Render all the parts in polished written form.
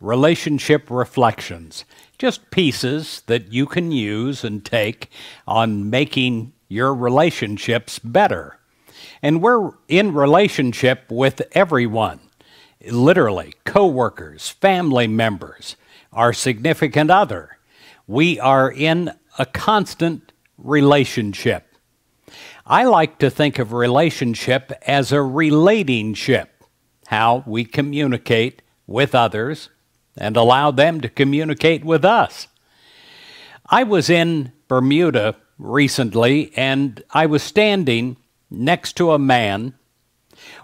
relationship reflections, just pieces that you can use and take on making your relationships better. And we're in relationship with everyone, literally, coworkers, family members, our significant other. We are in a constant relationship. I like to think of relationship as a relating ship, how we communicate with others and allow them to communicate with us. I was in Bermuda recently, and I was standing next to a man.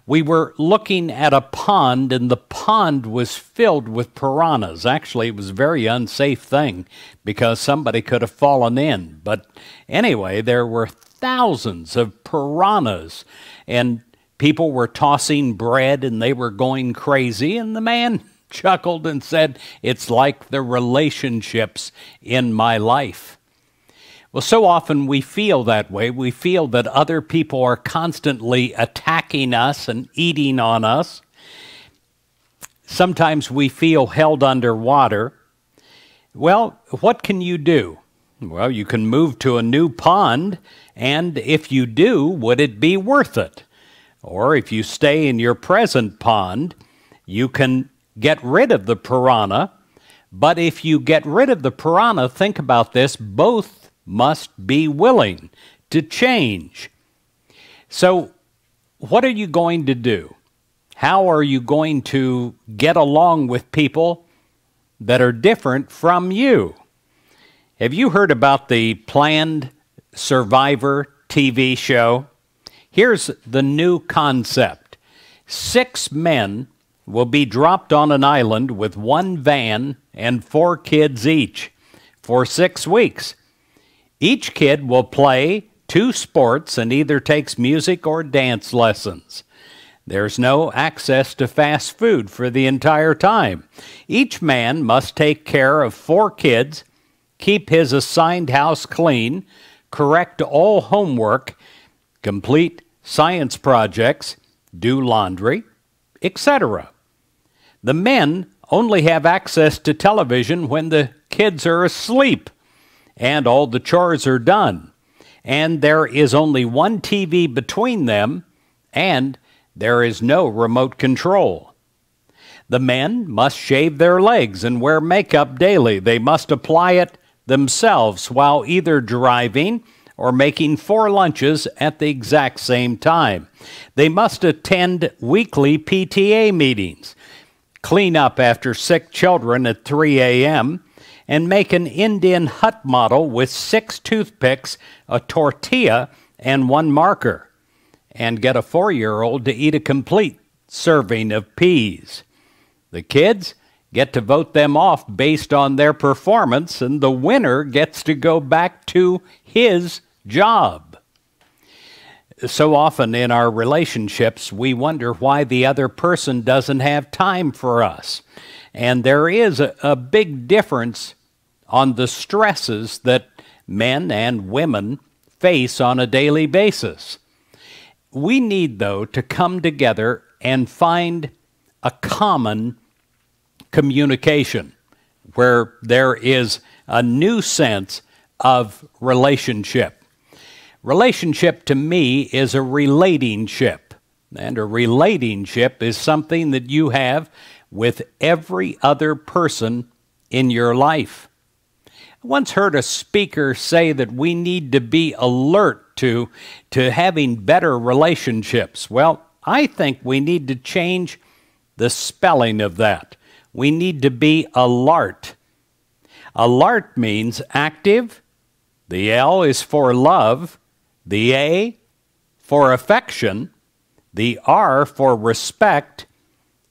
We were looking at a pond, and the pond was filled with piranhas. Actually, it was a very unsafe thing because somebody could have fallen in. But anyway, there were thousands of piranhas, and people were tossing bread, and they were going crazy, and the man chuckled and said, "It's like the relationships in my life." Well, so often we feel that way. We feel that other people are constantly attacking us and eating on us. Sometimes we feel held underwater. Well, what can you do? Well, you can move to a new pond, and if you do, would it be worth it? Or if you stay in your present pond, you can get rid of the piranha. But if you get rid of the piranha, think about this, both must be willing to change. So what are you going to do? How are you going to get along with people that are different from you? Have you heard about the Planned Survivor TV show? Here's the new concept. 6 men will be dropped on an island with 1 van and 4 kids each for 6 weeks. Each kid will play 2 sports and either takes music or dance lessons. There's no access to fast food for the entire time. Each man must take care of 4 kids, keep his assigned house clean, correct all homework, complete science projects, do laundry, etc. The men only have access to television when the kids are asleep and all the chores are done. And there is only 1 TV between them, and there is no remote control. The men must shave their legs and wear makeup daily. They must apply it themselves while either driving or making 4 lunches at the exact same time. They must attend weekly PTA meetings, clean up after sick children at 3 a.m., and make an Indian hut model with 6 toothpicks, a tortilla, and 1 marker, and get a 4-year-old to eat a complete serving of peas. The kids get to vote them off based on their performance, and the winner gets to go back to his job. So often in our relationships, we wonder why the other person doesn't have time for us. And there is a big difference on the stresses that men and women face on a daily basis. We need, though, to come together and find a common communication where there is a new sense of relationship. Relationship to me is a relating ship, and a relating ship is something that you have with every other person in your life. I once heard a speaker say that we need to be alert to having better relationships. Well, I think we need to change the spelling of that. We need to be alert. Alert means active. The L is for love. The A for affection. The R for respect.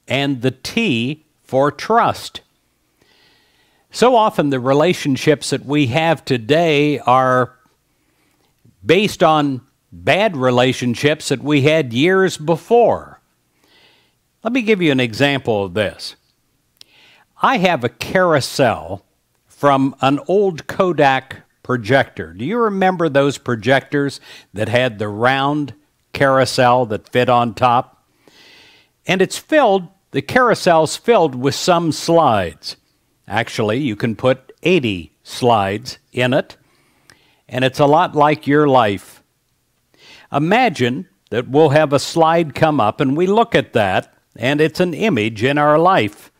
And the T for trust. So often the relationships that we have today are based on bad relationships that we had years before. Let me give you an example of this. I have a carousel from an old Kodak projector. Do you remember those projectors that had the round carousel that fit on top? And it's filled the carousel's filled with some slides. Actually, you can put 80 slides in it, and it's a lot like your life. Imagine that we'll have a slide come up, and we look at that, and it's an image in our life.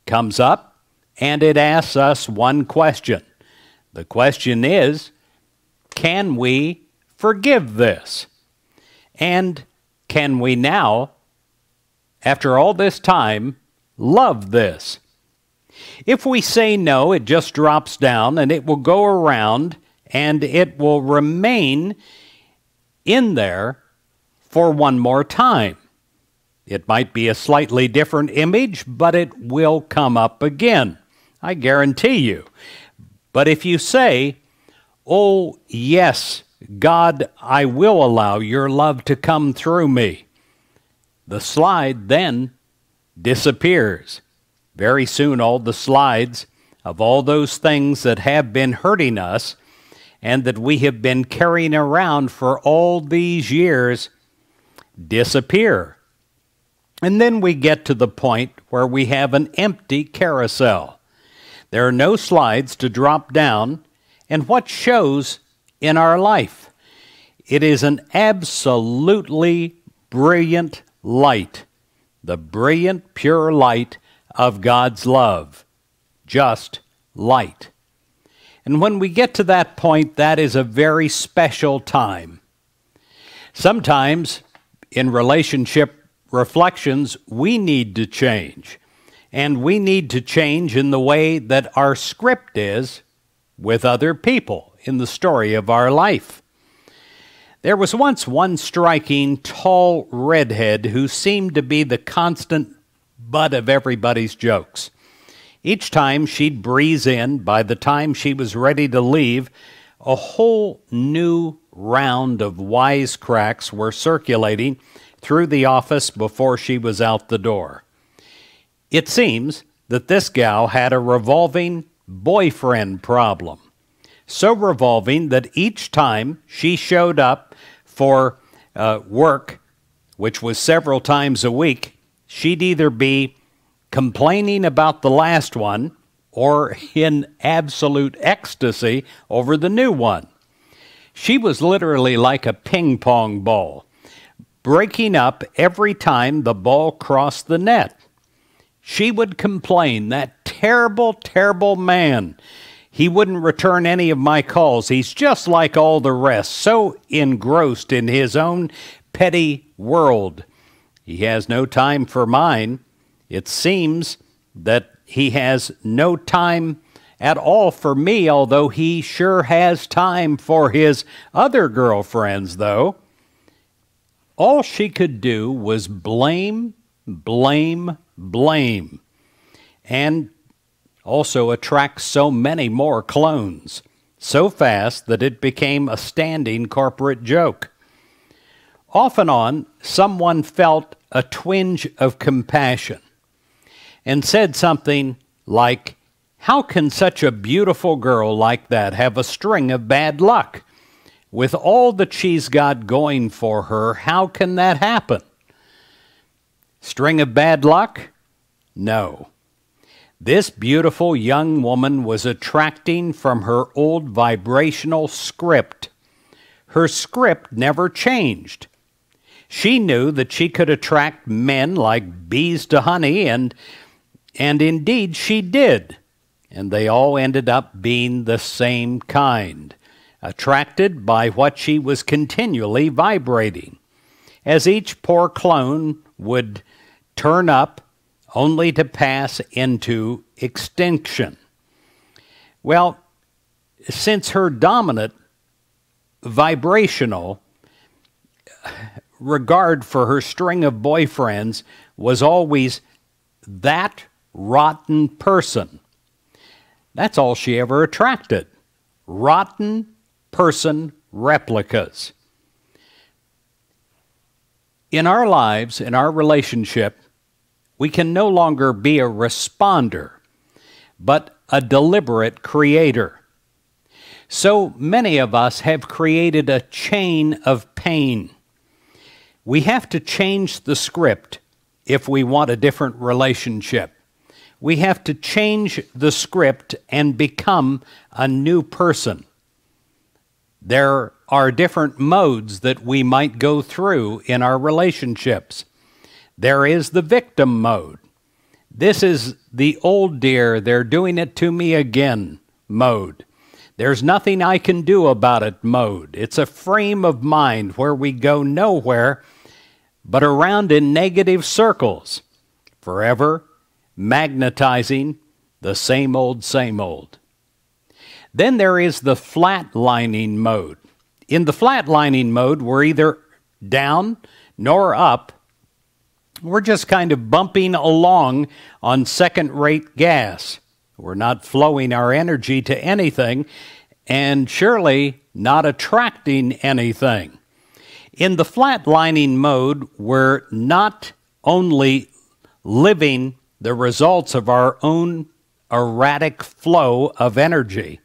Comes up, and it asks us one question. The question is, can we forgive this? And can we now, after all this time, love this? If we say no, it just drops down and it will go around and it will remain in there for one more time. It might be a slightly different image, but it will come up again. I guarantee you. But if you say, "Oh, yes, God, I will allow your love to come through me," the slide then disappears. Very soon all the slides of all those things that have been hurting us and that we have been carrying around for all these years disappear. And then we get to the point where we have an empty carousel. There are no slides to drop down, and what shows in our life? It is an absolutely brilliant light, the brilliant, pure light of God's love, just light. And when we get to that point, that is a very special time. Sometimes in relationship reflections, we need to change. And we need to change in the way that our script is with other people in the story of our life. There was once one striking, tall redhead who seemed to be the constant butt of everybody's jokes. Each time she'd breeze in, by the time she was ready to leave, a whole new round of wisecracks were circulating through the office before she was out the door. It seems that this gal had a revolving boyfriend problem. So revolving that each time she showed up for work, which was several times a week, she'd either be complaining about the last one or in absolute ecstasy over the new one. She was literally like a ping pong ball, breaking up every time the ball crossed the net. She would complain, "That terrible, terrible man. He wouldn't return any of my calls. He's just like all the rest, so engrossed in his own petty world. He has no time for mine. It seems that he has no time at all for me, although he sure has time for his other girlfriends, though." All she could do was blame, blame, blame, and also attract so many more clones, so fast that it became a standing corporate joke. Off and on, someone felt a twinge of compassion and said something like, "How can such a beautiful girl like that have a string of bad luck? With all that she's got going for her, how can that happen?" String of bad luck? No. This beautiful young woman was attracting from her old vibrational script. Her script never changed. She knew that she could attract men like bees to honey, and indeed she did. And they all ended up being the same kind, attracted by what she was continually vibrating, as each poor clone would turn up only to pass into extinction. Well, since her dominant vibrational regard for her string of boyfriends was always that rotten person, that's all she ever attracted. Rotten person replicas. In our lives, in our relationship, we can no longer be a responder, but a deliberate creator. So many of us have created a chain of pain. We have to change the script if we want a different relationship. We have to change the script and become a new person. There are different modes that we might go through in our relationships. There is the victim mode. This is the old dear, they're doing it to me again mode. There's nothing I can do about it mode. It's a frame of mind where we go nowhere but around in negative circles, forever magnetizing the same old, same old. Then there is the flatlining mode. In the flatlining mode, we're either down nor up. We're just kind of bumping along on second-rate gas. We're not flowing our energy to anything, and surely not attracting anything. In the flatlining mode, we're not only living the results of our own erratic flow of energy,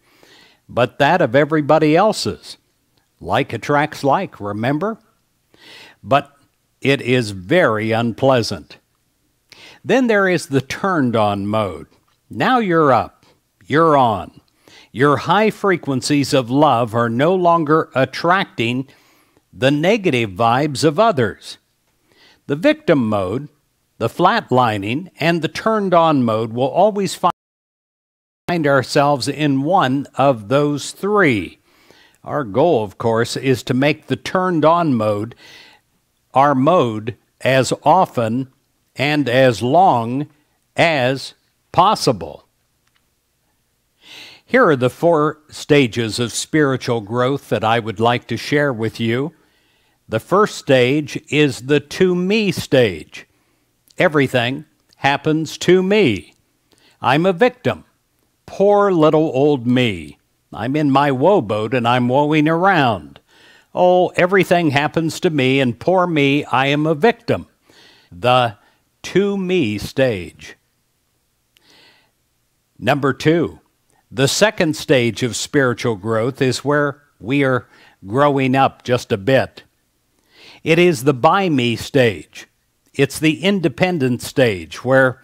but that of everybody else's. Like attracts like, remember? But it is very unpleasant. Then there is the turned on mode. Now you're up, you're on. Your high frequencies of love are no longer attracting the negative vibes of others. The victim mode, the flatlining, and the turned on mode will always find ourselves in one of those three. Our goal, of course, is to make the turned on mode our mode as often and as long as possible. Here are the 4 stages of spiritual growth that I would like to share with you. The first stage is the to me stage. Everything happens to me. I'm a victim. Poor little old me. I'm in my woe boat and I'm woeing around. Oh, everything happens to me, and poor me, I am a victim. The to me stage. Number 2, the second stage of spiritual growth is where we are growing up just a bit. It is the by me stage. It's the independent stage where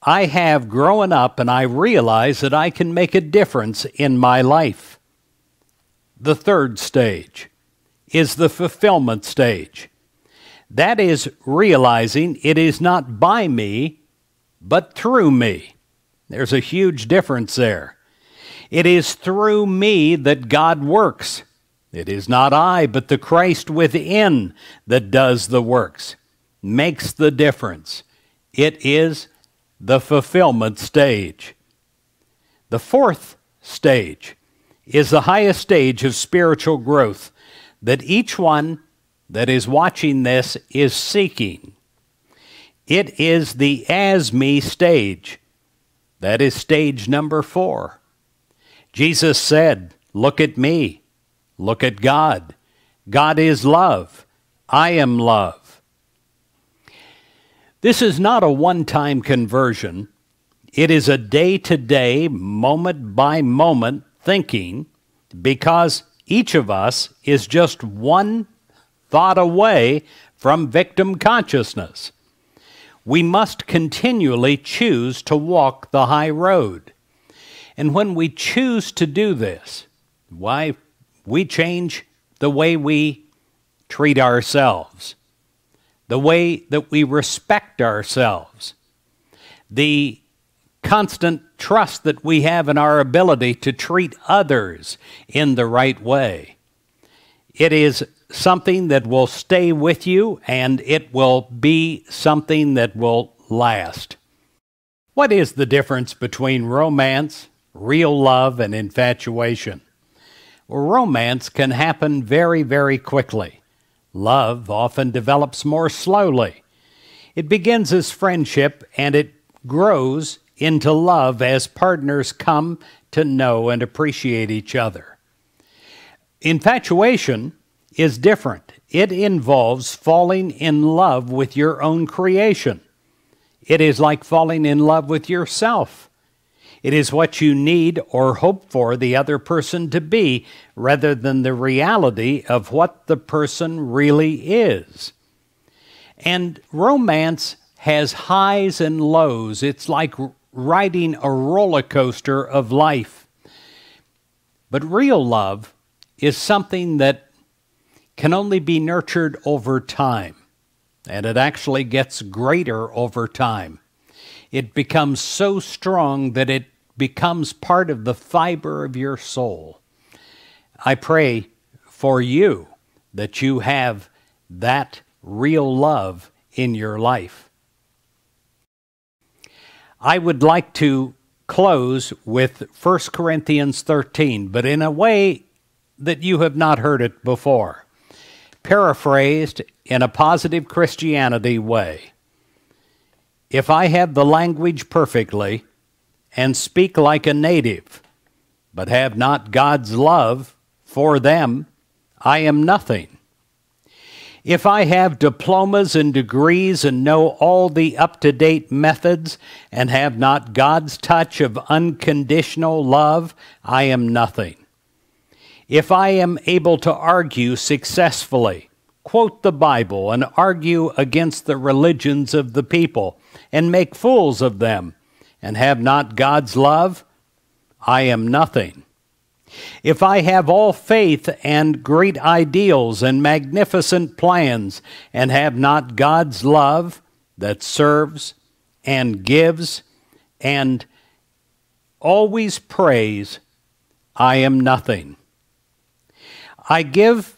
I have grown up and I realize that I can make a difference in my life. The third stage is the fulfillment stage. That is realizing it is not by me, but through me. There's a huge difference there. It is through me that God works. It is not I, but the Christ within that does the works, makes the difference. It is the fulfillment stage. The fourth stage is the highest stage of spiritual growth that each one that is watching this is seeking. It is the as me stage. That is stage number 4. Jesus said, look at me. Look at God. God is love. I am love. This is not a one-time conversion. It is a day-to-day, moment-by-moment thinking, because each of us is just one thought away from victim consciousness. We must continually choose to walk the high road. And when we choose to do this, why, we change the way we treat ourselves, the way that we respect ourselves, the constant trust that we have in our ability to treat others in the right way. It is something that will stay with you, and it will be something that will last. What is the difference between romance, real love, and infatuation? Well, romance can happen very, very quickly. Love often develops more slowly. It begins as friendship, and it grows into love as partners come to know and appreciate each other. Infatuation is different. It involves falling in love with your own creation. It is like falling in love with yourself. It is what you need or hope for the other person to be, rather than the reality of what the person really is. And romance has highs and lows. It's like riding a roller coaster of life. But real love is something that can only be nurtured over time, and it actually gets greater over time. It becomes so strong that it becomes part of the fiber of your soul. I pray for you that you have that real love in your life. I would like to close with 1 Corinthians 13, but in a way that you have not heard it before, paraphrased in a positive Christianity way. If I have the language perfectly and speak like a native, but have not God's love for them, I am nothing. If I have diplomas and degrees and know all the up-to-date methods and have not God's touch of unconditional love, I am nothing. If I am able to argue successfully, quote the Bible, and argue against the religions of the people and make fools of them, and have not God's love, I am nothing. If I have all faith and great ideals and magnificent plans and have not God's love that serves and gives and always prays, I am nothing. I give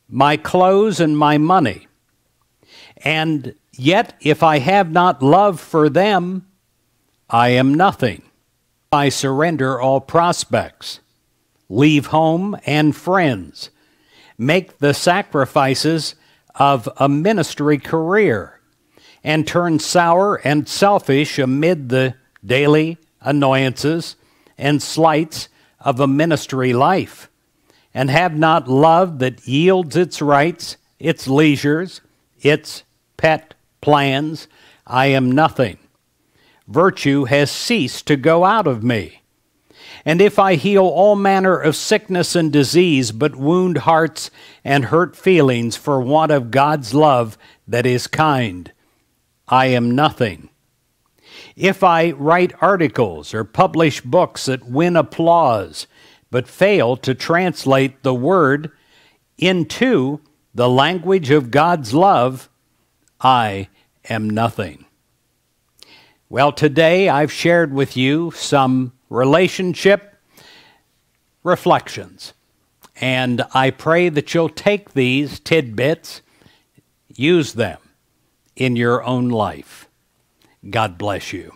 my clothes and my money, and yet if I have not love for them, I am nothing. I surrender all prospects, leave home and friends, make the sacrifices of a ministry career, and turn sour and selfish amid the daily annoyances and slights of a ministry life, and have not love that yields its rights, its leisures, its pet plans, I am nothing. Virtue has ceased to go out of me. And if I heal all manner of sickness and disease, but wound hearts and hurt feelings for want of God's love that is kind, I am nothing. If I write articles or publish books that win applause, but fail to translate the word into the language of God's love, I am nothing. Well, today I've shared with you some relationship reflections, and I pray that you'll take these tidbits, use them in your own life. God bless you.